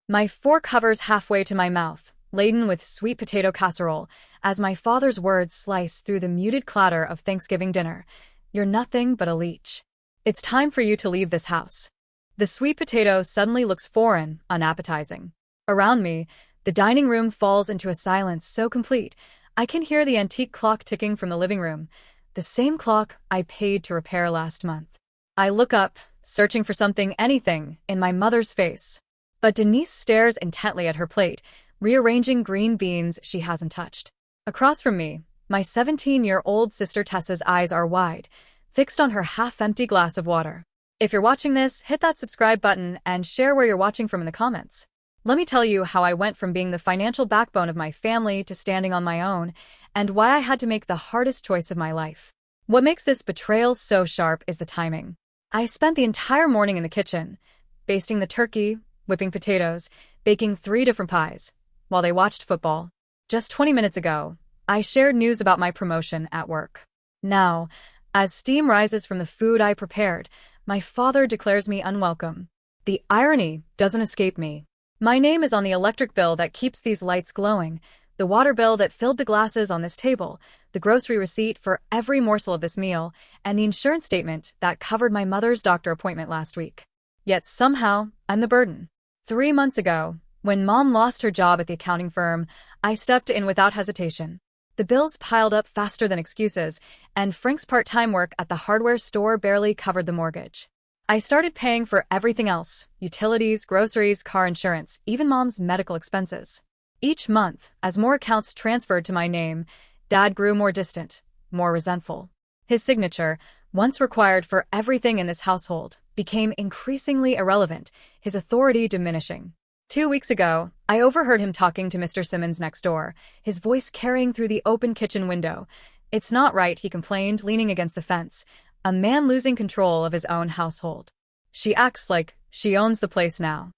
My fork hovers halfway to my mouth, laden with sweet potato casserole, as my father's words slice through the muted clatter of Thanksgiving dinner. You're nothing but a leech. It's time for you to leave this house. The sweet potato suddenly looks foreign, unappetizing. Around me, the dining room falls into a silence so complete, I can hear the antique clock ticking from the living room, the same clock I paid to repair last month. I look up, searching for something, anything, in my mother's face. But Denise stares intently at her plate, rearranging green beans she hasn't touched. Across from me, my 17-year-old sister Tessa's eyes are wide, fixed on her half-empty glass of water. If you're watching this, hit that subscribe button and share where you're watching from in the comments. Let me tell you how I went from being the financial backbone of my family to standing on my own, and why I had to make the hardest choice of my life. What makes this betrayal so sharp is the timing. I spent the entire morning in the kitchen, basting the turkey, whipping potatoes, baking 3 different pies, while they watched football. Just 20 minutes ago, I shared news about my promotion at work. Now, as steam rises from the food I prepared, my father declares me unwelcome. The irony doesn't escape me. My name is on the electric bill that keeps these lights glowing, the water bill that filled the glasses on this table, the grocery receipt for every morsel of this meal, and the insurance statement that covered my mother's doctor appointment last week. Yet somehow, I'm the burden. 3 months ago, when Mom lost her job at the accounting firm, I stepped in without hesitation. The bills piled up faster than excuses, and Frank's part-time work at the hardware store barely covered the mortgage. I started paying for everything else: utilities, groceries, car insurance, even Mom's medical expenses. Each month, as more accounts transferred to my name, Dad grew more distant, more resentful. His signature, once required for everything in this household, became increasingly irrelevant, his authority diminishing. 2 weeks ago, I overheard him talking to Mr. Simmons next door, his voice carrying through the open kitchen window. "It's not right," he complained, leaning against the fence. "A man losing control of his own household. She acts like she owns the place now."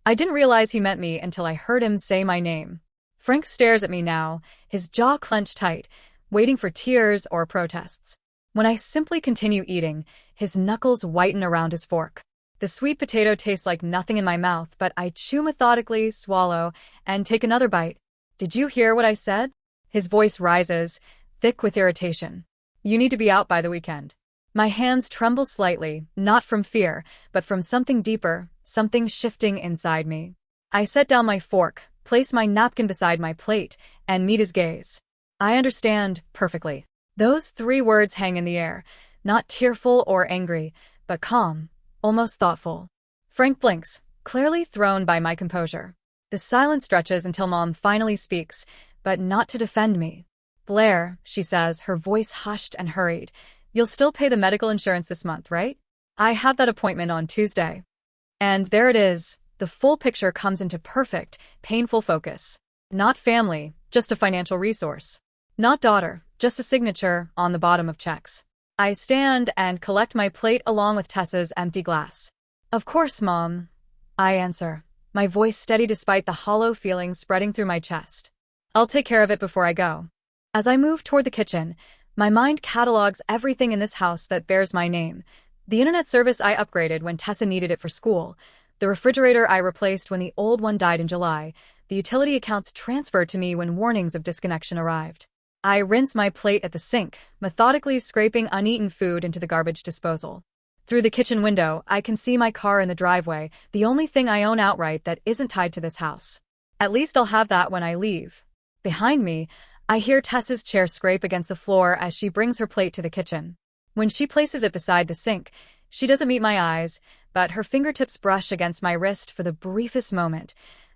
I didn't realize he meant me until I heard him say my name. Frank stares at me now, his jaw clenched tight, waiting for tears or protests. When I simply continue eating, his knuckles whiten around his fork. The sweet potato tastes like nothing in my mouth, but I chew methodically, swallow, and take another bite. "Did you hear what I said?" His voice rises, thick with irritation. "You need to be out by the weekend." My hands tremble slightly, not from fear, but from something deeper, something shifting inside me. I set down my fork, place my napkin beside my plate, and meet his gaze. I understand perfectly. Those 3 words hang in the air, not tearful or angry, but calm, almost thoughtful. Frank blinks, clearly thrown by my composure. The silence stretches until Mom finally speaks, but not to defend me. "Blair," she says, her voice hushed and hurried, "you'll still pay the medical insurance this month, right? I have that appointment on Tuesday." And there it is. The full picture comes into perfect, painful focus. Not family, just a financial resource. Not daughter, just a signature on the bottom of checks. I stand and collect my plate along with Tessa's empty glass. "Of course, Mom," I answer, my voice steady despite the hollow feeling spreading through my chest. "I'll take care of it before I go." As I move toward the kitchen, my mind catalogs everything in this house that bears my name. The internet service I upgraded when Tessa needed it for school, the refrigerator I replaced when the old one died in July, the utility accounts transferred to me when warnings of disconnection arrived. I rinse my plate at the sink, methodically scraping uneaten food into the garbage disposal. Through the kitchen window, I can see my car in the driveway, the only thing I own outright that isn't tied to this house. At least I'll have that when I leave. Behind me, I hear Tessa's chair scrape against the floor as she brings her plate to the kitchen. When she places it beside the sink, she doesn't meet my eyes, but her fingertips brush against my wrist for the briefest moment,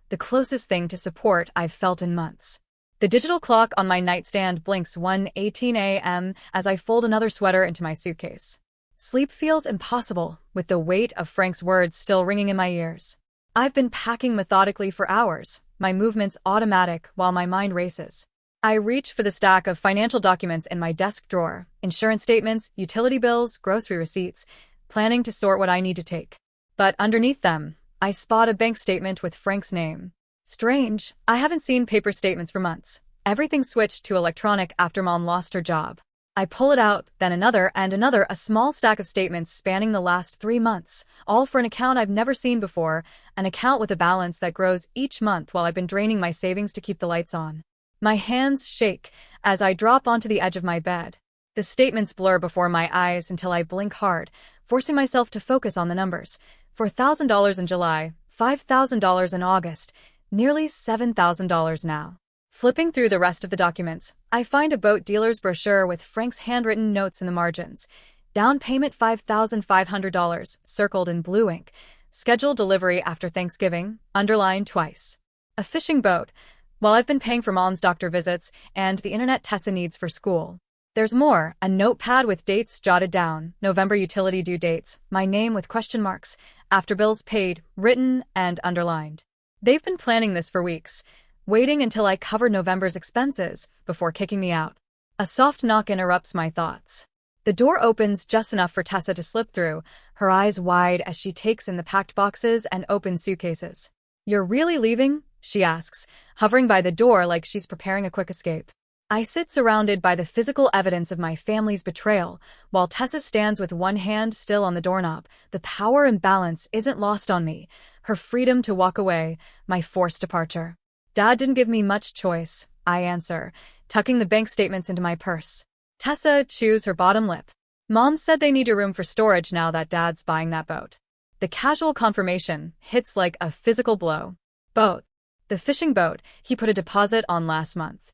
the closest thing to support I've felt in months. The digital clock on my nightstand blinks 1:18 a.m. as I fold another sweater into my suitcase. Sleep feels impossible, with the weight of Frank's words still ringing in my ears. I've been packing methodically for hours, my movements automatic while my mind races. I reach for the stack of financial documents in my desk drawer, insurance statements, utility bills, grocery receipts, planning to sort what I need to take. But underneath them, I spot a bank statement with Frank's name. Strange, I haven't seen paper statements for months. Everything switched to electronic after Mom lost her job. I pull it out, then another and another, a small stack of statements spanning the last 3 months, all for an account I've never seen before, an account with a balance that grows each month while I've been draining my savings to keep the lights on. My hands shake as I drop onto the edge of my bed. The statements blur before my eyes until I blink hard, forcing myself to focus on the numbers. $4,000 in July, $5,000 in August, nearly $7,000 now. Flipping through the rest of the documents, I find a boat dealer's brochure with Frank's handwritten notes in the margins. Down payment $5,500, circled in blue ink. Scheduled delivery after Thanksgiving, underlined twice. A fishing boat. While I've been paying for Mom's doctor visits and the internet Tessa needs for school. There's more, a notepad with dates jotted down, November utility due dates, my name with question marks, after bills paid, written and underlined. They've been planning this for weeks, waiting until I cover November's expenses before kicking me out. A soft knock interrupts my thoughts. The door opens just enough for Tessa to slip through, her eyes wide as she takes in the packed boxes and open suitcases. "You're really leaving?" she asks, hovering by the door like she's preparing a quick escape. I sit surrounded by the physical evidence of my family's betrayal, while Tessa stands with one hand still on the doorknob. The power imbalance isn't lost on me, her freedom to walk away, my forced departure. "Dad didn't give me much choice," I answer, tucking the bank statements into my purse. Tessa chews her bottom lip. "Mom said they need your room for storage now that Dad's buying that boat." The casual confirmation hits like a physical blow. "Boat. The fishing boat he put a deposit on last month."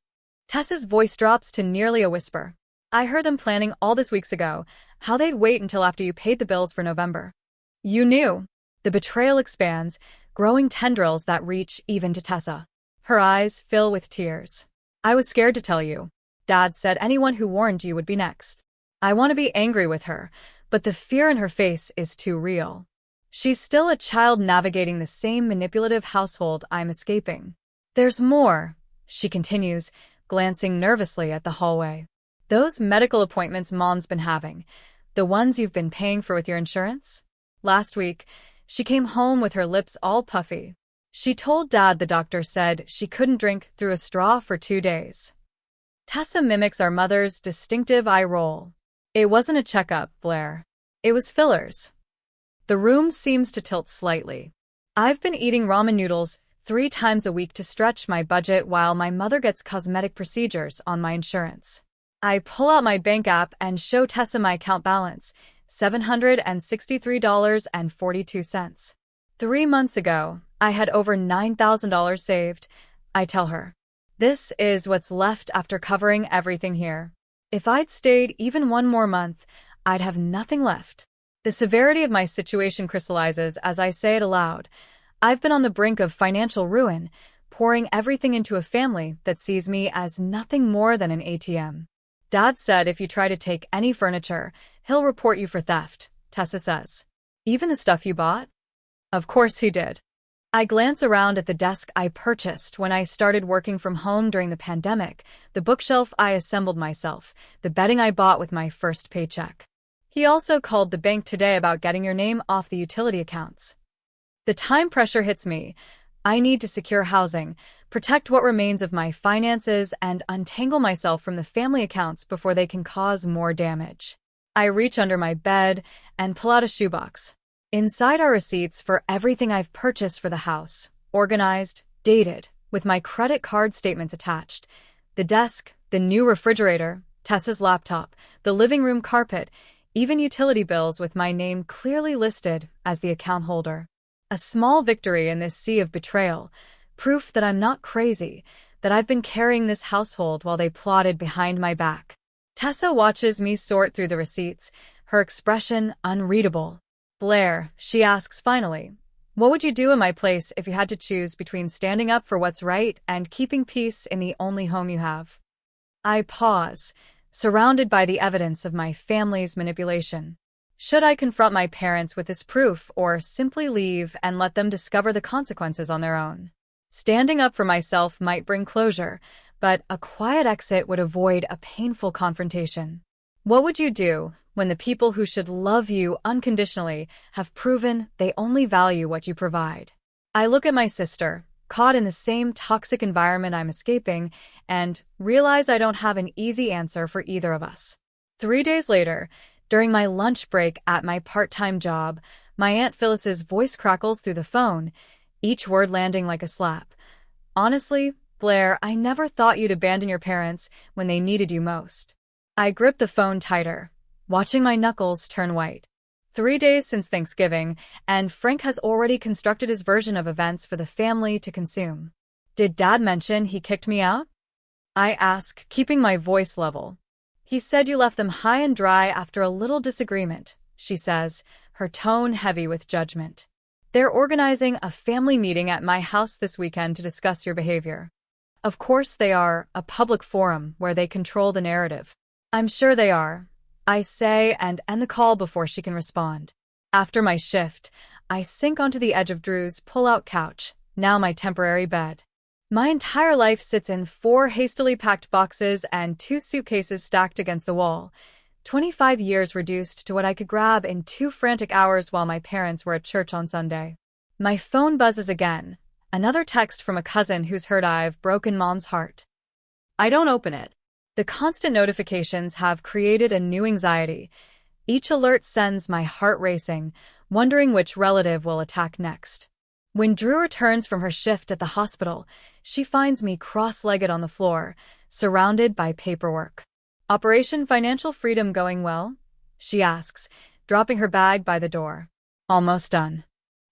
Tessa's voice drops to nearly a whisper. "I heard them planning all this weeks ago, how they'd wait until after you paid the bills for November." "You knew." The betrayal expands, growing tendrils that reach even to Tessa. Her eyes fill with tears. "I was scared to tell you. Dad said anyone who warned you would be next." I want to be angry with her, but the fear in her face is too real. She's still a child navigating the same manipulative household I'm escaping. "There's more," she continues, glancing nervously at the hallway. "Those medical appointments Mom's been having, the ones you've been paying for with your insurance?" Last week, she came home with her lips all puffy. She told Dad the doctor said she couldn't drink through a straw for 2 days. Tessa mimics our mother's distinctive eye roll. "It wasn't a checkup, Blair. It was fillers." The room seems to tilt slightly. I've been eating ramen noodles 3 times a week to stretch my budget while my mother gets cosmetic procedures on my insurance. I pull out my bank app and show Tessa my account balance, $763.42. 3 months ago, I had over $9,000 saved. I tell her, "This is what's left after covering everything here. If I'd stayed even 1 more month, I'd have nothing left." The severity of my situation crystallizes as I say it aloud. I've been on the brink of financial ruin, pouring everything into a family that sees me as nothing more than an ATM. "Dad said if you try to take any furniture, he'll report you for theft," Tessa says. "Even the stuff you bought?" Of course he did. I glance around at the desk I purchased when I started working from home during the pandemic, the bookshelf I assembled myself, the bedding I bought with my first paycheck. He also called the bank today about getting your name off the utility accounts. The time pressure hits me. I need to secure housing, protect what remains of my finances, and untangle myself from the family accounts before they can cause more damage. I reach under my bed and pull out a shoebox. Inside are receipts for everything I've purchased for the house, organized, dated, with my credit card statements attached. The desk, the new refrigerator, Tessa's laptop, the living room carpet, even utility bills with my name clearly listed as the account holder. A small victory in this sea of betrayal, proof that I'm not crazy, that I've been carrying this household while they plotted behind my back. Tessa watches me sort through the receipts, her expression unreadable. "Blair," she asks finally, "what would you do in my place if you had to choose between standing up for what's right and keeping peace in the only home you have?" I pause, surrounded by the evidence of my family's manipulation. Should I confront my parents with this proof or simply leave and let them discover the consequences on their own? Standing up for myself might bring closure, but a quiet exit would avoid a painful confrontation. What would you do when the people who should love you unconditionally have proven they only value what you provide? I look at my sister, caught in the same toxic environment I'm escaping, and realize I don't have an easy answer for either of us. 3 days later, during my lunch break at my part-time job, my Aunt Phyllis's voice crackles through the phone, each word landing like a slap. Honestly, Blair, I never thought you'd abandon your parents when they needed you most. I gripped the phone tighter, watching my knuckles turn white. 3 days since Thanksgiving, and Frank has already constructed his version of events for the family to consume. Did Dad mention he kicked me out? I ask, keeping my voice level. He said you left them high and dry after a little disagreement, she says, her tone heavy with judgment. They're organizing a family meeting at my house this weekend to discuss your behavior. Of course they are, a public forum where they control the narrative. I'm sure they are, I say and end the call before she can respond. After my shift, I sink onto the edge of Drew's pull-out couch, now my temporary bed. My entire life sits in 4 hastily packed boxes and 2 suitcases stacked against the wall. 25 years reduced to what I could grab in 2 frantic hours while my parents were at church on Sunday. My phone buzzes again. Another text from a cousin who's heard I've broken Mom's heart. I don't open it. The constant notifications have created a new anxiety. Each alert sends my heart racing, wondering which relative will attack next. When Drew returns from her shift at the hospital, she finds me cross-legged on the floor, surrounded by paperwork. Operation Financial Freedom going well? She asks, dropping her bag by the door. Almost done.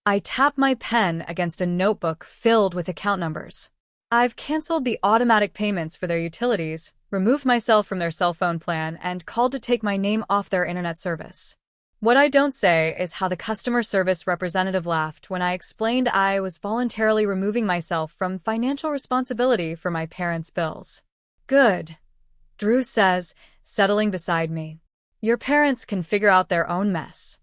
I tap my pen against a notebook filled with account numbers. I've canceled the automatic payments for their utilities, removed myself from their cell phone plan, and called to take my name off their internet service. What I don't say is how the customer service representative laughed when I explained I was voluntarily removing myself from financial responsibility for my parents' bills. Good, Drew says, settling beside me. Your parents can figure out their own mess.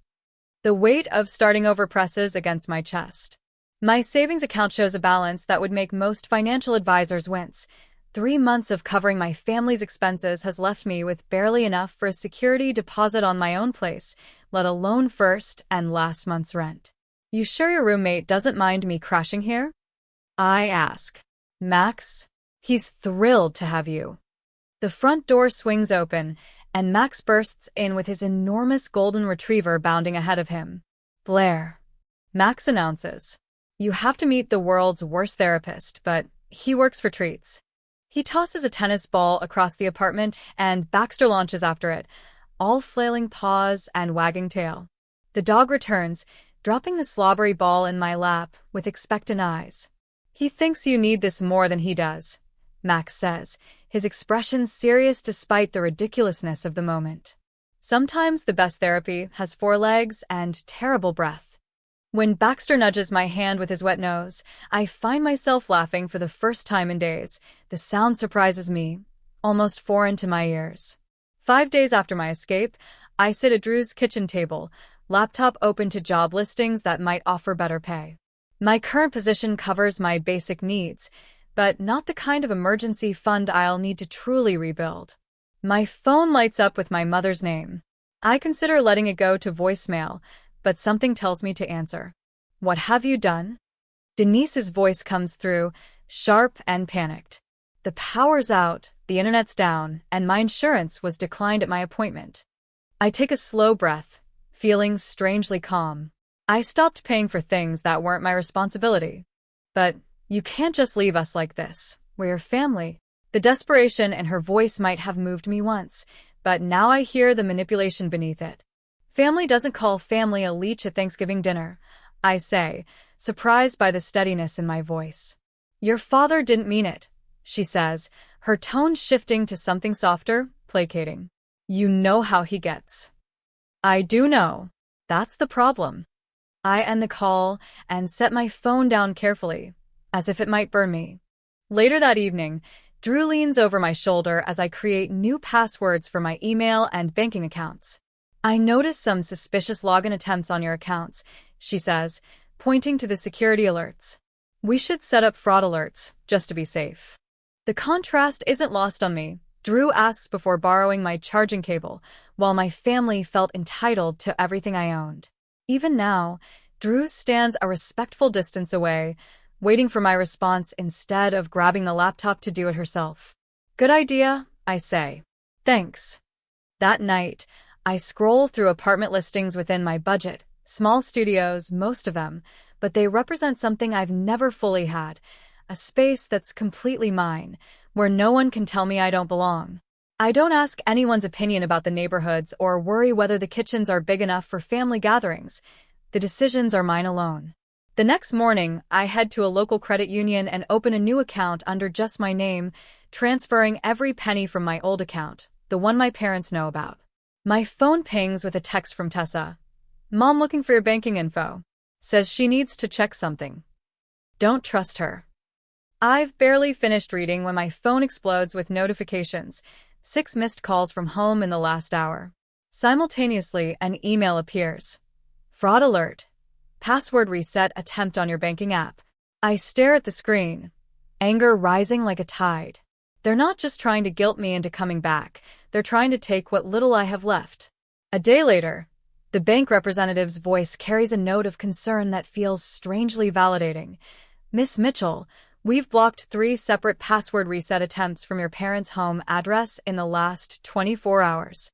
The weight of starting over presses against my chest. My savings account shows a balance that would make most financial advisors wince. 3 months of covering my family's expenses has left me with barely enough for a security deposit on my own place, let alone first and last month's rent. You sure your roommate doesn't mind me crashing here? I ask. Max? He's thrilled to have you. The front door swings open, and Max bursts in with his enormous golden retriever bounding ahead of him. Blair, Max announces. You have to meet the world's worst therapist, but he works for treats. He tosses a tennis ball across the apartment, and Baxter launches after it, all flailing paws and wagging tail. The dog returns, dropping the slobbery ball in my lap with expectant eyes. He thinks you need this more than he does, Max says, his expression serious despite the ridiculousness of the moment. Sometimes the best therapy has 4 legs and terrible breath. When Baxter nudges my hand with his wet nose, I find myself laughing for the first time in days. The sound surprises me, almost foreign to my ears. 5 days after my escape, I sit at Drew's kitchen table, laptop open to job listings that might offer better pay. My current position covers my basic needs, but not the kind of emergency fund I'll need to truly rebuild. My phone lights up with my mother's name. I consider letting it go to voicemail, but something tells me to answer. What have you done? Denise's voice comes through, sharp and panicked. The power's out, the internet's down, and my insurance was declined at my appointment. I take a slow breath, feeling strangely calm. I stopped paying for things that weren't my responsibility. But you can't just leave us like this. We're your family. The desperation in her voice might have moved me once, but now I hear the manipulation beneath it. Family doesn't call family a Leech at Thanksgiving dinner, I say, surprised by the steadiness in my voice. Your father didn't mean it, she says, her tone shifting to something softer, placating. You know how he gets. I do know. That's the problem. I end the call and set my phone down carefully, as if it might burn me. Later that evening, Drew leans over my shoulder as I create new passwords for my email and banking accounts. I notice some suspicious login attempts on your accounts, she says, pointing to the security alerts. We should set up fraud alerts, just to be safe. The contrast isn't lost on me. Drew asks before borrowing my charging cable, while my family felt entitled to everything I owned. Even now, Drew stands a respectful distance away, waiting for my response instead of grabbing the laptop to do it herself. Good idea, I say. Thanks. That night, I scroll through apartment listings within my budget, small studios, most of them, but they represent something I've never fully had, a space that's completely mine, where no one can tell me I don't belong. I don't ask anyone's opinion about the neighborhoods or worry whether the kitchens are big enough for family gatherings. The decisions are mine alone. The next morning, I head to a local credit union and open a new account under just my name, transferring every penny from my old account, the one my parents know about. My phone pings with a text from Tessa. "Mom looking for your banking info. Says she needs to check something. Don't trust her." I've barely finished reading when my phone explodes with notifications. 6 missed calls from home in the last hour. Simultaneously, an email appears. Fraud alert. Password reset attempt on your banking app. I stare at the screen, anger rising like a tide. They're not just trying to guilt me into coming back, they're trying to take what little I have left. A day later, the bank representative's voice carries a note of concern that feels strangely validating. "Miss Mitchell, we've blocked 3 separate password reset attempts from your parents' home address in the last 24 hours.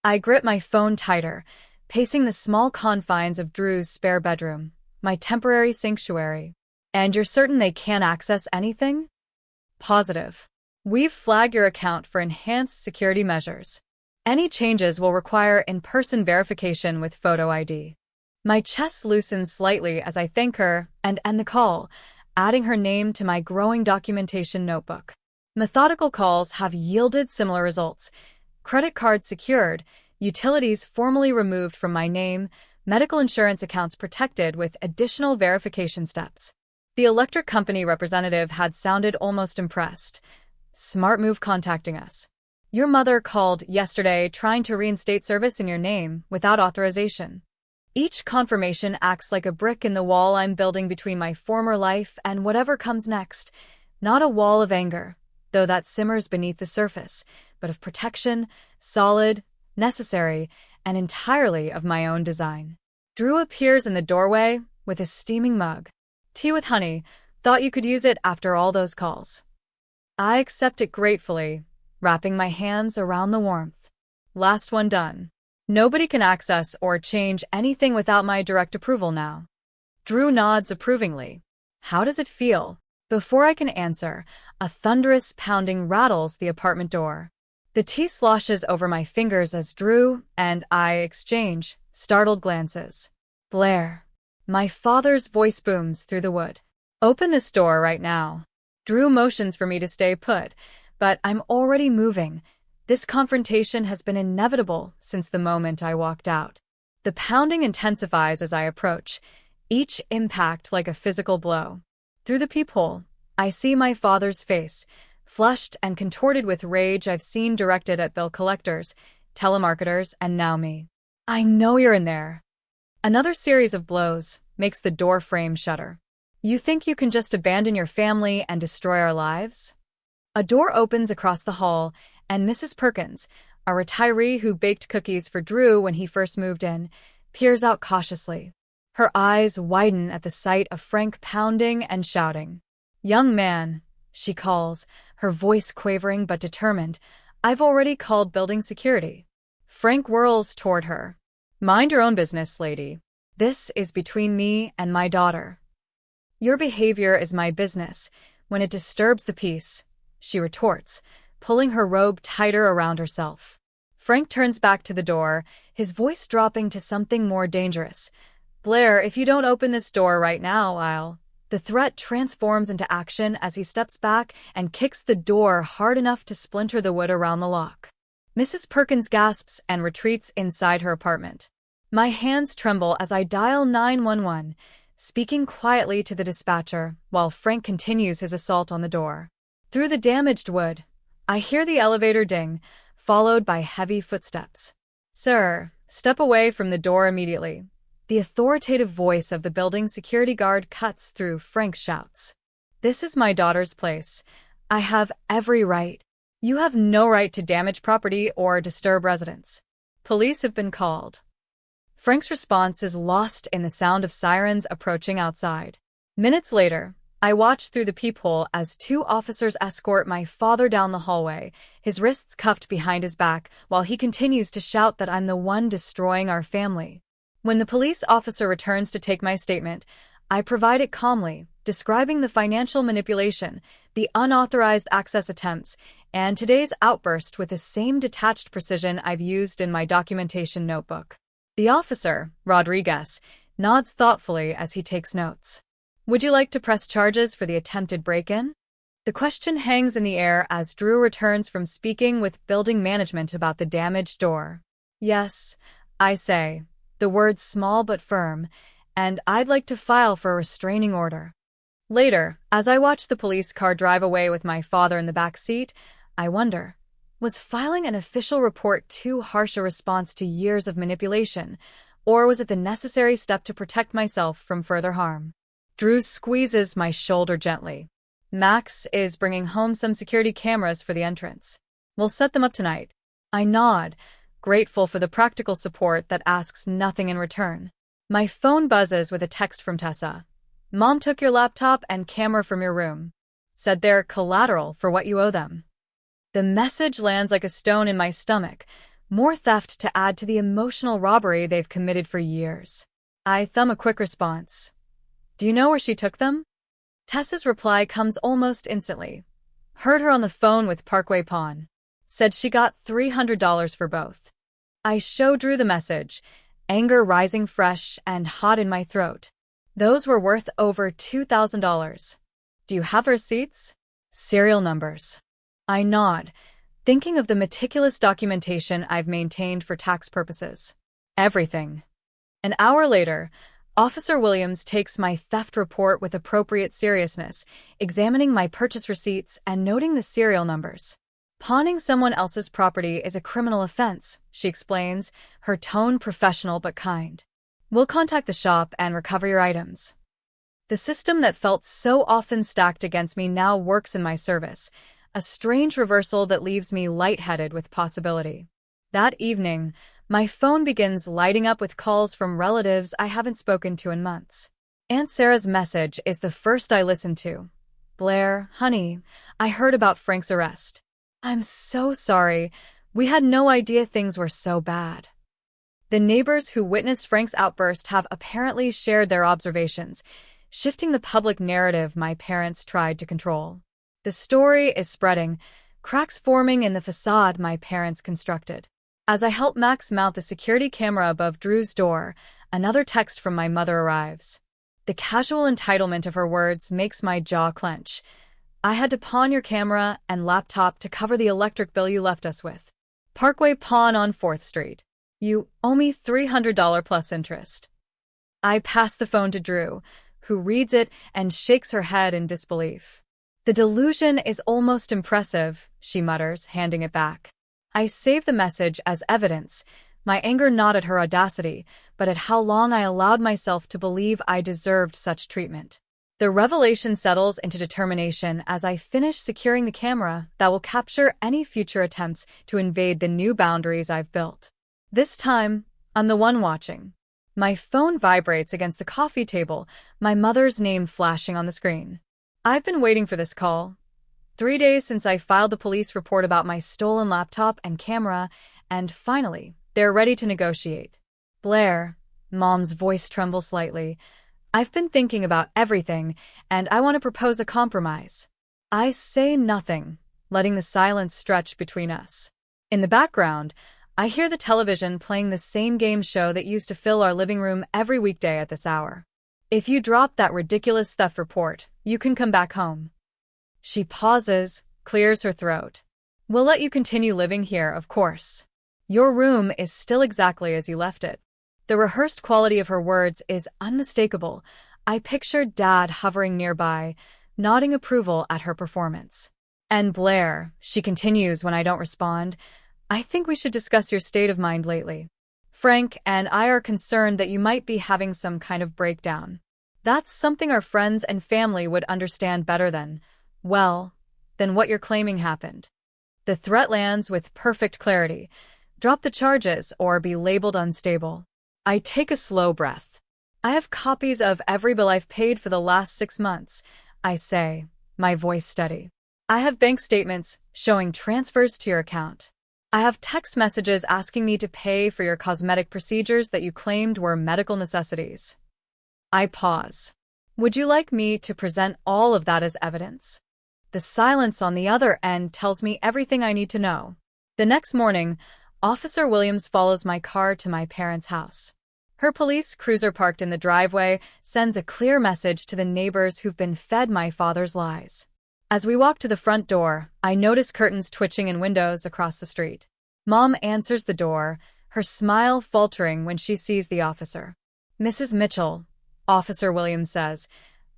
I grip my phone tighter, pacing the small confines of Drew's spare bedroom, my temporary sanctuary. "And you're certain they can't access anything?" "Positive. We've flagged your account for enhanced security measures. Any changes will require in-person verification with photo ID." My chest loosens slightly as I thank her and end the call, adding her name to my growing documentation notebook. Methodical calls have yielded similar results. Credit cards secured, utilities formally removed from my name, medical insurance accounts protected with additional verification steps. The electric company representative had sounded almost impressed. "Smart move contacting us. Your mother called yesterday trying to reinstate service in your name without authorization." Each confirmation acts like a brick in the wall I'm building between my former life and whatever comes next. Not a wall of anger, though that simmers beneath the surface, but of protection, solid, necessary, and entirely of my own design. Drew appears in the doorway with a steaming mug. "Tea with honey. Thought you could use it after all those calls." I accept it gratefully, wrapping my hands around the warmth. Last one done. Nobody can access or change anything without my direct approval now. Drew nods approvingly. "How does it feel?" Before I can answer, a thunderous pounding rattles the apartment door. The tea sloshes over my fingers as Drew and I exchange startled glances. "Blair." My father's voice booms through the wood. "Open this door right now." Drew motions for me to stay put, but I'm already moving. This confrontation has been inevitable since the moment I walked out. The pounding intensifies as I approach, each impact like a physical blow. Through the peephole, I see my father's face, flushed and contorted with rage I've seen directed at bill collectors, telemarketers, and now me. "I know you're in there." Another series of blows makes the door frame shudder. "You think you can just abandon your family and destroy our lives?" A door opens across the hall, and Mrs. Perkins, a retiree who baked cookies for Drew when he first moved in, peers out cautiously. Her eyes widen at the sight of Frank pounding and shouting. "Young man," she calls, her voice quavering but determined. "I've already called building security." Frank whirls toward her. "Mind your own business, lady. This is between me and my daughter." "Your behavior is my business when it disturbs the peace," she retorts, pulling her robe tighter around herself. Frank turns back to the door, his voice dropping to something more dangerous. "Blair, if you don't open this door right now, I'll..." The threat transforms into action as he steps back and kicks the door hard enough to splinter the wood around the lock. Mrs. Perkins gasps and retreats inside her apartment. My hands tremble as I dial 911, speaking quietly to the dispatcher while Frank continues his assault on the door. Through the damaged wood, I hear the elevator ding, followed by heavy footsteps. "Sir, step away from the door immediately." The authoritative voice of the building security guard cuts through Frank's shouts. "This is my daughter's place. I have every right. You have no right to damage property or disturb residents. Police have been called." Frank's response is lost in the sound of sirens approaching outside. Minutes later, I watch through the peephole as two officers escort my father down the hallway, his wrists cuffed behind his back, while he continues to shout that I'm the one destroying our family. When the police officer returns to take my statement, I provide it calmly, describing the financial manipulation, the unauthorized access attempts, and today's outburst with the same detached precision I've used in my documentation notebook. The officer, Rodriguez, nods thoughtfully as he takes notes. Would you like to press charges for the attempted break-in? The question hangs in the air as Drew returns from speaking with building management about the damaged door. Yes, I say, the words small but firm, and I'd like to file for a restraining order. Later, as I watch the police car drive away with my father in the back seat, I wonder, was filing an official report too harsh a response to years of manipulation, or was it the necessary step to protect myself from further harm? Drew squeezes my shoulder gently. Max is bringing home some security cameras for the entrance. We'll set them up tonight. I nod, grateful for the practical support that asks nothing in return. My phone buzzes with a text from Tessa. Mom took your laptop and camera from your room. Said they're collateral for what you owe them. The message lands like a stone in my stomach. More theft to add to the emotional robbery they've committed for years. I thumb a quick response. Do you know where she took them? Tessa's reply comes almost instantly. Heard her on the phone with Parkway Pawn. Said she got $300 for both. I show Drew the message, anger rising fresh and hot in my throat. Those were worth over $2,000. Do you have receipts? Serial numbers. I nod, thinking of the meticulous documentation I've maintained for tax purposes. Everything. An hour later, Officer Williams takes my theft report with appropriate seriousness, examining my purchase receipts and noting the serial numbers. Pawning someone else's property is a criminal offense, she explains, her tone professional but kind. We'll contact the shop and recover your items. The system that felt so often stacked against me now works in my service, a strange reversal that leaves me lightheaded with possibility. That evening, my phone begins lighting up with calls from relatives I haven't spoken to in months. Aunt Sarah's message is the first I listen to. Blair, honey, I heard about Frank's arrest. I'm so sorry. We had no idea things were so bad. The neighbors who witnessed Frank's outburst have apparently shared their observations, shifting the public narrative my parents tried to control. The story is spreading, cracks forming in the facade my parents constructed. As I help Max mount the security camera above Drew's door, another text from my mother arrives. The casual entitlement of her words makes my jaw clench. I had to pawn your camera and laptop to cover the electric bill you left us with. Parkway Pawn on 4th Street. You owe me $300 plus interest. I pass the phone to Drew, who reads it and shakes her head in disbelief. The delusion is almost impressive, she mutters, handing it back. I save the message as evidence, my anger not at her audacity, but at how long I allowed myself to believe I deserved such treatment. The revelation settles into determination as I finish securing the camera that will capture any future attempts to invade the new boundaries I've built. This time, I'm the one watching. My phone vibrates against the coffee table, my mother's name flashing on the screen. I've been waiting for this call. 3 days since I filed the police report about my stolen laptop and camera, and finally, they're ready to negotiate. Blair, Mom's voice trembles slightly. I've been thinking about everything, and I want to propose a compromise. I say nothing, letting the silence stretch between us. In the background, I hear the television playing the same game show that used to fill our living room every weekday at this hour. If you drop that ridiculous theft report, you can come back home. She pauses, clears her throat. We'll let you continue living here, of course. Your room is still exactly as you left it. The rehearsed quality of her words is unmistakable. I pictured Dad hovering nearby, nodding approval at her performance. And Blair, she continues when I don't respond, I think we should discuss your state of mind lately. Frank and I are concerned that you might be having some kind of breakdown. That's something our friends and family would understand better than what you're claiming happened. The threat lands with perfect clarity. Drop the charges or be labeled unstable. I take a slow breath. I have copies of every bill I've paid for the last 6 months. I say, my voice steady. I have bank statements showing transfers to your account. I have text messages asking me to pay for your cosmetic procedures that you claimed were medical necessities. I pause. Would you like me to present all of that as evidence? The silence on the other end tells me everything I need to know. The next morning, Officer Williams follows my car to my parents' house. Her police cruiser parked in the driveway sends a clear message to the neighbors who've been fed my father's lies. As we walk to the front door, I notice curtains twitching in windows across the street. Mom answers the door, her smile faltering when she sees the officer. Mrs. Mitchell, Officer Williams says,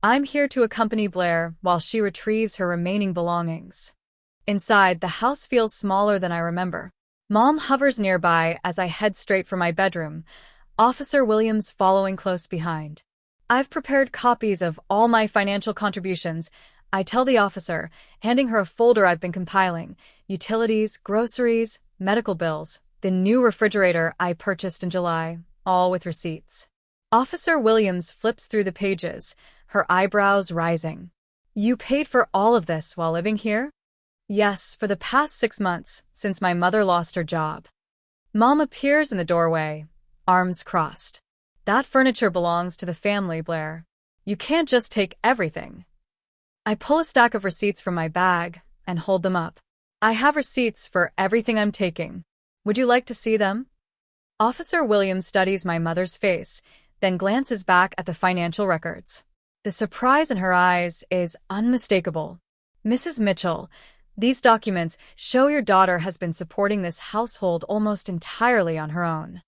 I'm here to accompany Blair while she retrieves her remaining belongings. Inside, the house feels smaller than I remember. Mom hovers nearby as I head straight for my bedroom, Officer Williams following close behind. I've prepared copies of all my financial contributions, I tell the officer, handing her a folder I've been compiling: utilities, groceries, medical bills, the new refrigerator I purchased in July, all with receipts. Officer Williams flips through the pages, her eyebrows rising. You paid for all of this while living here? Yes, for the past 6 months, since my mother lost her job. Mom appears in the doorway, arms crossed. That furniture belongs to the family, Blair. You can't just take everything. I pull a stack of receipts from my bag and hold them up. I have receipts for everything I'm taking. Would you like to see them? Officer Williams studies my mother's face, then glances back at the financial records. The surprise in her eyes is unmistakable. Mrs. Mitchell, these documents show your daughter has been supporting this household almost entirely on her own.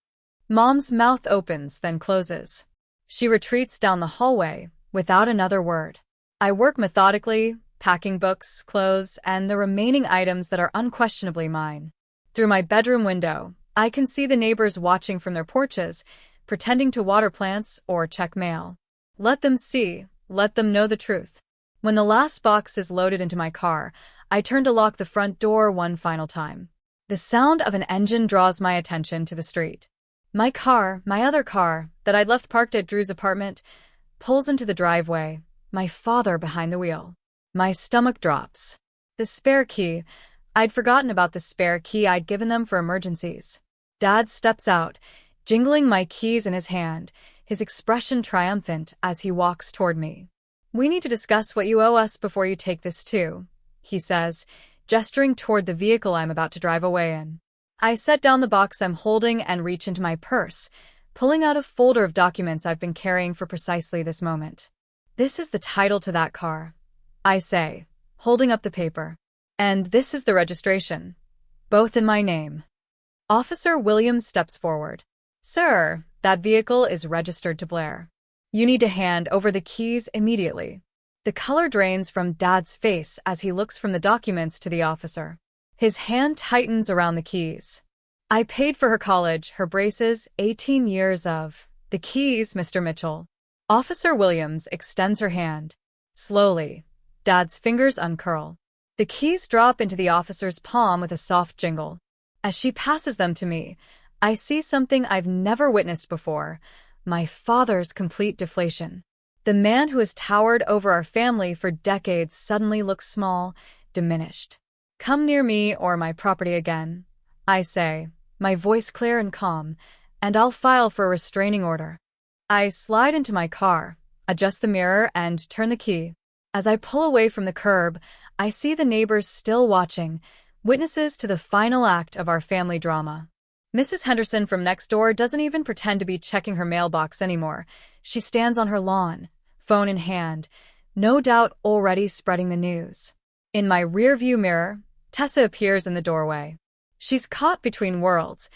Mom's mouth opens, then closes. She retreats down the hallway without another word. I work methodically, packing books, clothes, and the remaining items that are unquestionably mine. Through my bedroom window, I can see the neighbors watching from their porches, pretending to water plants or check mail. Let them see, let them know the truth. When the last box is loaded into my car, I turn to lock the front door one final time. The sound of an engine draws my attention to the street. My car, my other car, that I'd left parked at Drew's apartment, pulls into the driveway, my father behind the wheel. My stomach drops. The spare key. I'd forgotten about the spare key I'd given them for emergencies. Dad steps out, jingling my keys in his hand, his expression triumphant as he walks toward me. We need to discuss what you owe us before you take this too, he says, gesturing toward the vehicle I'm about to drive away in. I set down the box I'm holding and reach into my purse, pulling out a folder of documents I've been carrying for precisely this moment. This is the title to that car, I say, holding up the paper. And this is the registration. Both in my name. Officer Williams steps forward. Sir, that vehicle is registered to Blair. You need to hand over the keys immediately. The color drains from Dad's face as he looks from the documents to the officer. His hand tightens around the keys. I paid for her college, her braces, 18 years of the keys, Mr. Mitchell. Officer Williams extends her hand. Slowly, Dad's fingers uncurl. The keys drop into the officer's palm with a soft jingle. As she passes them to me, I see something I've never witnessed before: my father's complete deflation. The man who has towered over our family for decades suddenly looks small, diminished. Come near me or my property again, I say, my voice clear and calm, and I'll file for a restraining order. I slide into my car, adjust the mirror, and turn the key. As I pull away from the curb, I see the neighbors still watching, witnesses to the final act of our family drama. Mrs. Henderson from next door doesn't even pretend to be checking her mailbox anymore. She stands on her lawn, phone in hand, no doubt already spreading the news. In my rearview mirror, Tessa appears in the doorway. She's caught between worlds,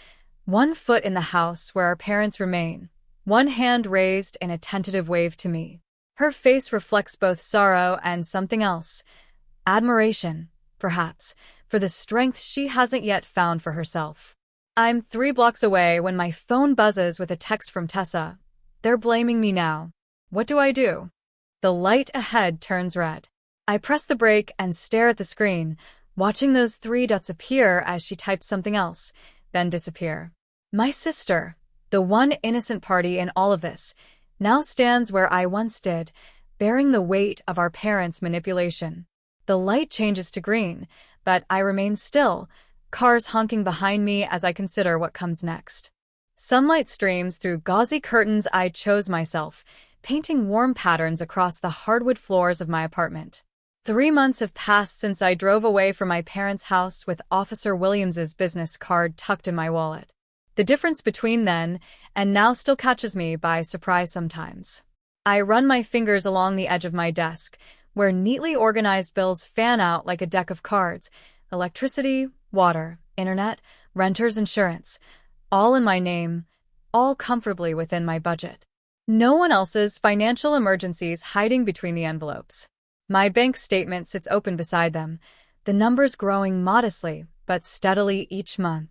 one foot in the house where our parents remain, one hand raised in a tentative wave to me. Her face reflects both sorrow and something else. Admiration, perhaps, for the strength she hasn't yet found for herself. I'm 3 blocks away when my phone buzzes with a text from Tessa. They're blaming me now. What do I do? The light ahead turns red. I press the brake and stare at the screen, watching those 3 dots appear as she types something else, then disappear. My sister, the one innocent party in all of this, now stands where I once did, bearing the weight of our parents' manipulation. The light changes to green, but I remain still, cars honking behind me as I consider what comes next. Sunlight streams through gauzy curtains I chose myself, painting warm patterns across the hardwood floors of my apartment. 3 months have passed since I drove away from my parents' house with Officer Williams's business card tucked in my wallet. The difference between then and now still catches me by surprise sometimes. I run my fingers along the edge of my desk, where neatly organized bills fan out like a deck of cards: electricity, water, internet, renters, insurance, all in my name, all comfortably within my budget. No one else's financial emergencies hiding between the envelopes. My bank statement sits open beside them, the numbers growing modestly but steadily each month.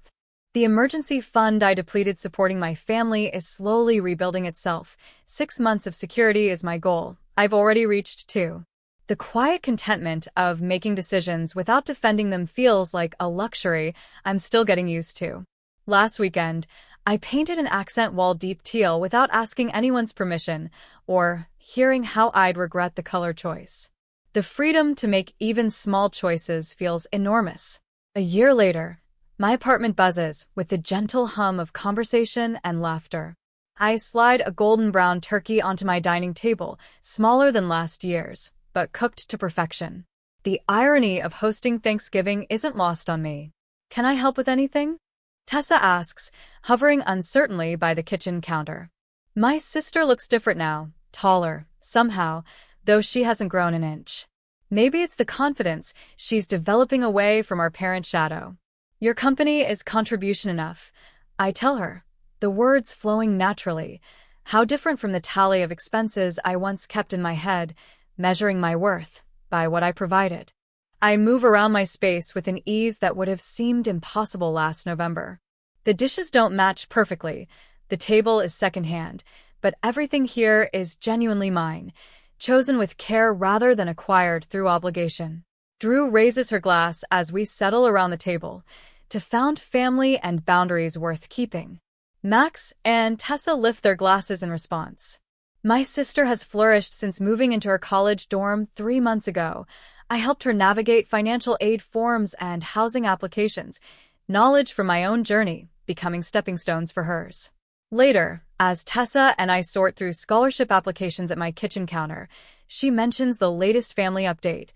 The emergency fund I depleted supporting my family is slowly rebuilding itself. 6 months of security is my goal. I've already reached 2. The quiet contentment of making decisions without defending them feels like a luxury I'm still getting used to. Last weekend, I painted an accent wall deep teal without asking anyone's permission or hearing how I'd regret the color choice. The freedom to make even small choices feels enormous. A year later, my apartment buzzes with the gentle hum of conversation and laughter. I slide a golden brown turkey onto my dining table, smaller than last year's, but cooked to perfection. The irony of hosting Thanksgiving isn't lost on me. "Can I help with anything?" Tessa asks, hovering uncertainly by the kitchen counter. My sister looks different now, taller, somehow, though she hasn't grown an inch. Maybe it's the confidence she's developing away from our parent shadow. "Your company is contribution enough," I tell her, the words flowing naturally. How different from the tally of expenses I once kept in my head, measuring my worth by what I provided. I move around my space with an ease that would have seemed impossible last November. The dishes don't match perfectly, the table is secondhand, but everything here is genuinely mine, chosen with care rather than acquired through obligation. Drew raises her glass as we settle around the table, to found family and boundaries worth keeping. Max and Tessa lift their glasses in response. My sister has flourished since moving into her college dorm 3 months ago. I helped her navigate financial aid forms and housing applications, knowledge from my own journey, becoming stepping stones for hers. Later, as Tessa and I sort through scholarship applications at my kitchen counter, she mentions the latest family update.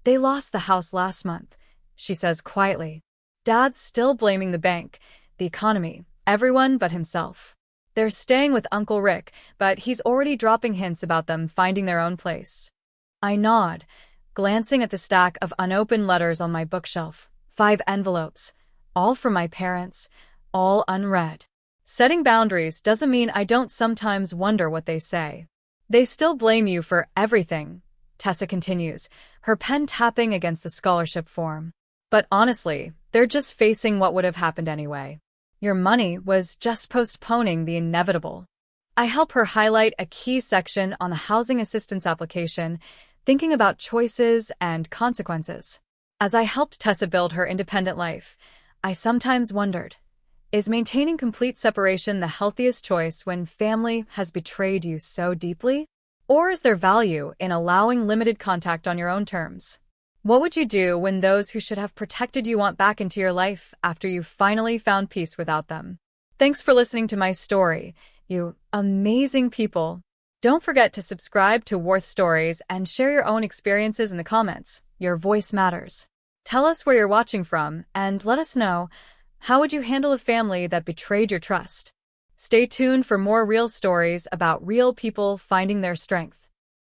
"They lost the house last month," she says quietly. "Dad's still blaming the bank, the economy, everyone but himself. They're staying with Uncle Rick, but he's already dropping hints about them finding their own place." I nod, glancing at the stack of unopened letters on my bookshelf. 5 envelopes, all from my parents, all unread. Setting boundaries doesn't mean I don't sometimes wonder what they say. "They still blame you for everything," Tessa continues, her pen tapping against the scholarship form. "But honestly, they're just facing what would have happened anyway. Your money was just postponing the inevitable." I help her highlight a key section on the housing assistance application, thinking about choices and consequences. As I helped Tessa build her independent life, I sometimes wondered, is maintaining complete separation the healthiest choice when family has betrayed you so deeply? Or is there value in allowing limited contact on your own terms? What would you do when those who should have protected you want back into your life after you finally found peace without them? Thanks for listening to my story, you amazing people. Don't forget to subscribe to Warth Stories and share your own experiences in the comments. Your voice matters. Tell us where you're watching from and let us know, how would you handle a family that betrayed your trust? Stay tuned for more real stories about real people finding their strength.